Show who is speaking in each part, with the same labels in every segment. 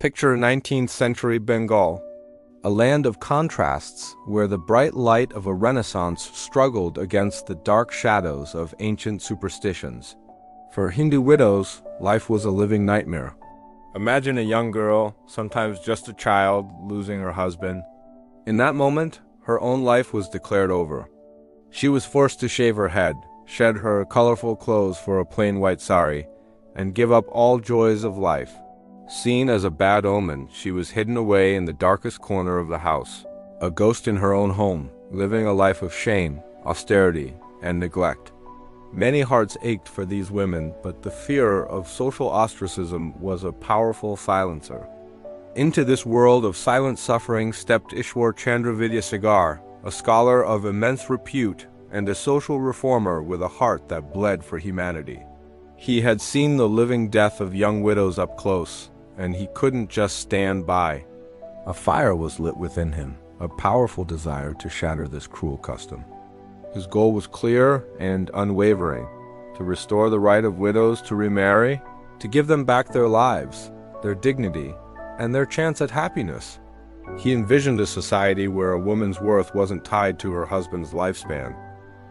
Speaker 1: Picture 19th century Bengal, a land of contrasts where the bright light of a Renaissance struggled against the dark shadows of ancient superstitions. For Hindu widows, life was a living nightmare. Imagine a young girl, sometimes just a child, losing her husband. In that moment, her own life was declared over. She was forced to shave her head, shed her colorful clothes for a plain white sari, and give up all joys of life. Seen as a bad omen, she was hidden away in the darkest corner of the house, a ghost in her own home, living a life of shame, austerity, and neglect. Many hearts ached for these women, but the fear of social ostracism was a powerful silencer. Into this world of silent suffering stepped Ishwar Chandra Vidyasagar, a scholar of immense repute and a social reformer with a heart that bled for humanity. He had seen the living death of young widows up close, and he couldn't just stand by. A fire was lit within him, a powerful desire to shatter this cruel custom. His goal was clear and unwavering: to restore the right of widows to remarry, to give them back their lives, their dignity, and their chance at happiness. He envisioned a society where a woman's worth wasn't tied to her husband's lifespan.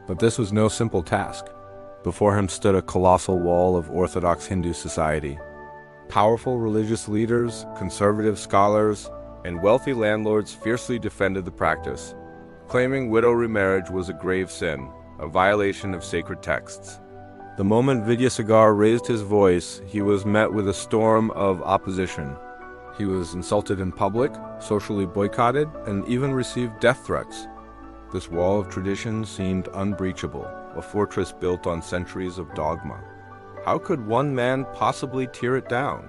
Speaker 1: But this was no simple task. Before him stood a colossal wall of Orthodox Hindu society. Powerful religious leaders, conservative scholars, and wealthy landlords fiercely defended the practice, claiming widow remarriage was a grave sin, a violation of sacred texts. The moment Vidyasagar raised his voice, he was met with a storm of opposition. He was insulted in public, socially boycotted, and even received death threats. This wall of tradition seemed unbreachable, a fortress built on centuries of dogma. How could one man possibly tear it down?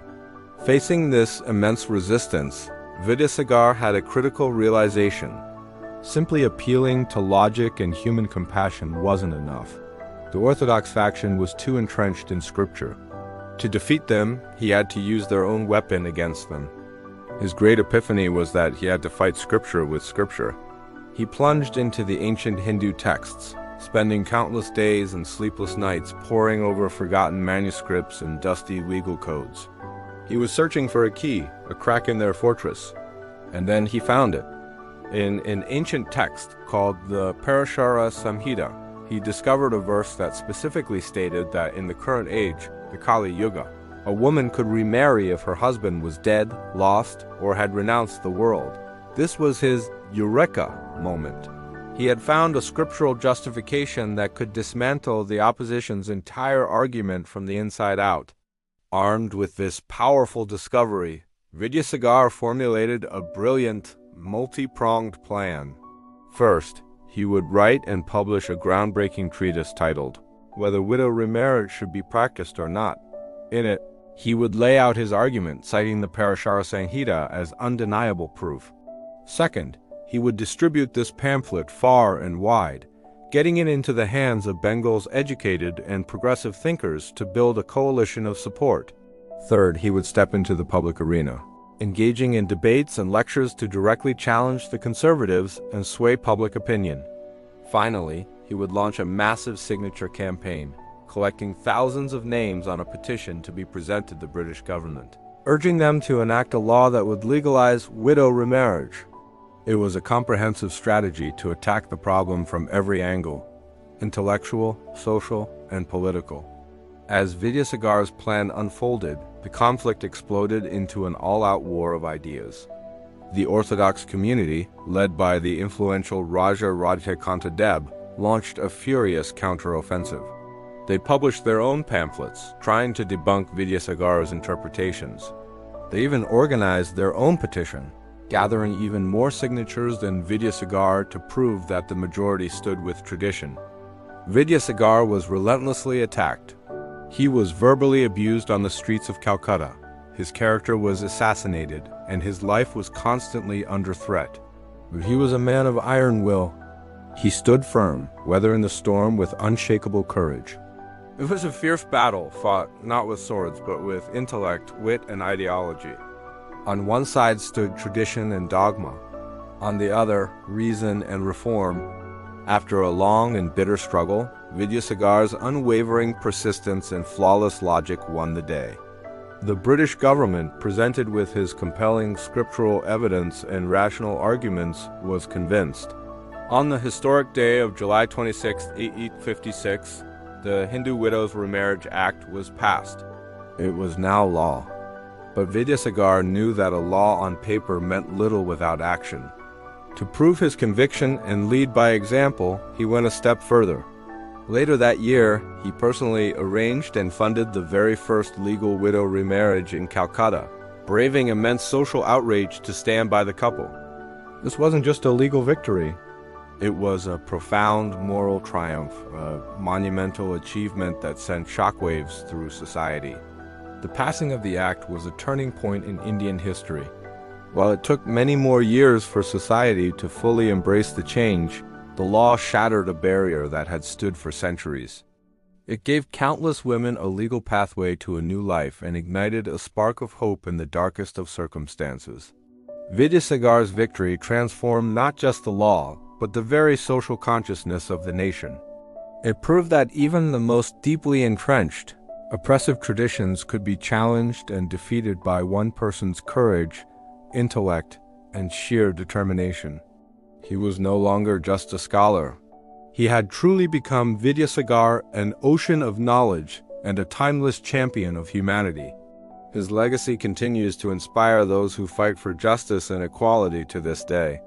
Speaker 1: Facing this immense resistance, Vidyasagar had a critical realization. Simply appealing to logic and human compassion wasn't enough. The Orthodox faction was too entrenched in scripture. To defeat them, he had to use their own weapon against them. His great epiphany was that he had to fight scripture with scripture. He plunged into the ancient Hindu texts, spending countless days and sleepless nights poring over forgotten manuscripts and dusty legal codes. He was searching for a key, a crack in their fortress, and then he found it. In an ancient text called the Parashara Samhita, he discovered a verse that specifically stated that in the current age, the Kali Yuga, a woman could remarry if her husband was dead, lost, or had renounced the world. This was his eureka moment. He had found a scriptural justification that could dismantle the opposition's entire argument from the inside out. Armed with this powerful discovery, Vidyasagar formulated a brilliant, multi-pronged plan. First, he would write and publish a groundbreaking treatise titled, Whether Widow Remarriage Should Be Practiced or Not. In it, he would lay out his argument, citing the Parashara Samhita as undeniable proof. Second, he would distribute this pamphlet far and wide, getting it into the hands of Bengal's educated and progressive thinkers to build a coalition of support. Third, he would step into the public arena, engaging in debates and lectures to directly challenge the conservatives and sway public opinion. Finally, he would launch a massive signature campaign, collecting thousands of names on a petition to be presented to the British government, urging them to enact a law that would legalize widow remarriage. It was a comprehensive strategy to attack the problem from every angle: intellectual, social, and political. As Vidyasagar's plan unfolded, the conflict exploded into an all-out war of ideas. The Orthodox community, led by the influential Raja Radhikanta Deb, launched a furious counter-offensive. They published their own pamphlets, trying to debunk Vidyasagar's interpretations. They even organized their own petition, gathering even more signatures than Vidyasagar to prove that the majority stood with tradition. Vidyasagar was relentlessly attacked. He was verbally abused on the streets of Calcutta. His character was assassinated, and his life was constantly under threat. But he was a man of iron will. He stood firm, weathering the storm with unshakable courage. It was a fierce battle, fought not with swords, but with intellect, wit, and ideology. On one side stood tradition and dogma, on the other, reason and reform. After a long and bitter struggle, Vidyasagar's unwavering persistence and flawless logic won the day. The British government, presented with his compelling scriptural evidence and rational arguments, was convinced. On the historic day of July 26, 1856, the Hindu Widows' Remarriage Act was passed. It was now law. But Vidyasagar knew that a law on paper meant little without action. To prove his conviction and lead by example, he went a step further. Later that year, he personally arranged and funded the very first legal widow remarriage in Calcutta, braving immense social outrage to stand by the couple. This wasn't just a legal victory. It was a profound moral triumph, a monumental achievement that sent shockwaves through society. The passing of the act was a turning point in Indian history. While it took many more years for society to fully embrace the change, the law shattered a barrier that had stood for centuries. It gave countless women a legal pathway to a new life and ignited a spark of hope in the darkest of circumstances. Vidyasagar's victory transformed not just the law, but the very social consciousness of the nation. It proved that even the most deeply entrenched, oppressive traditions could be challenged and defeated by one person's courage, intellect, and sheer determination. He was no longer just a scholar. He had truly become Vidyasagar, an ocean of knowledge and a timeless champion of humanity. His legacy continues to inspire those who fight for justice and equality to this day.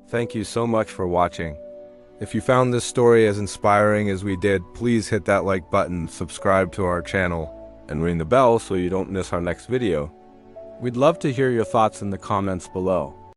Speaker 1: Thank you so much for watching. If you found this story as inspiring as we did, please hit that like button, subscribe to our channel, and ring the bell so you don't miss our next video. We'd love to hear your thoughts in the comments below.